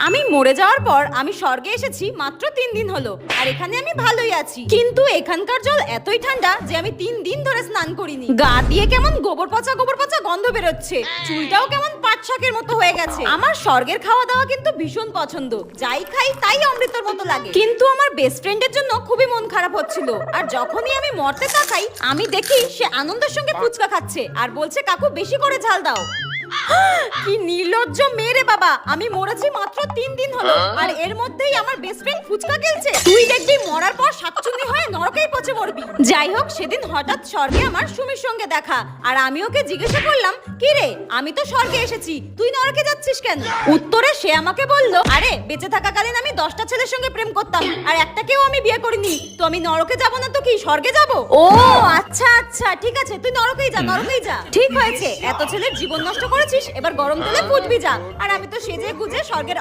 আমি মরে যাওয়ার পর আমি স্বর্গে এসেছি মাত্র 3 দিন হলো, আর এখানে আমি ভালোই আছি। কিন্তু এখানকার জল এতই ঠান্ডা যে আমি 3 দিন ধরে স্নান করিনি। গা দিয়ে কেমন গোবর পচা গন্ধ বেরোচ্ছে, চুলটাও কেমন পাট শাকের মতো হয়ে গেছে। আমার স্বর্গের খাওয়া দাওয়া কিন্তু ভীষণ পছন্দ, যাই খাই তাই অমৃতর মতো লাগে। কিন্তু আমার বেস্ট ফ্রেন্ডের জন্য খুবই মন খারাপ হচ্ছিল, আর যখনই আমি মরতে তাকাই আমি দেখি সে আনন্দের সঙ্গে ফুচকা খাচ্ছে আর বলছে কাকু বেশি করে ঝাল দাও। কি নির্লজ্জ মেয়ে রে বাবা, আমি মরেছি মাত্র 3 দিন হলো আর এর মধ্যেই আমার বেস্ট ফ্রেন্ড ফুচকা খেলছে। তুই দেখবি মরার পর শাকচুন্নি হয়ে নরকেই পচে মরবি। যাই হোক, সেদিন হঠাৎ স্বর্গে আমার সুমির সঙ্গে দেখা, আর আমি ওকে জিজ্ঞাসা করলাম কি রে, আমি তো স্বর্গে এসেছি, তুই নরকে যাচ্ছিস কেন? উত্তরে সে আমাকে বলল, আরে বেঁচে থাকাকালীন আমি 10টা ছেলের সঙ্গে প্রেম করতাম আর একটাকেও আমি বিয়ে করিনি, তো আমি নরকে যাব না তো কি স্বর্গে যাব? ও আচ্ছা আচ্ছা, ঠিক আছে, তুই নরকেই যা, নরকেই যা। ঠিক হয়েছে, এত ছেলের জীবন নষ্ট করেছিস, এবার গরম তেলে ফুটবি যা। আর আমি তো সেজে গুজে স্বর্গের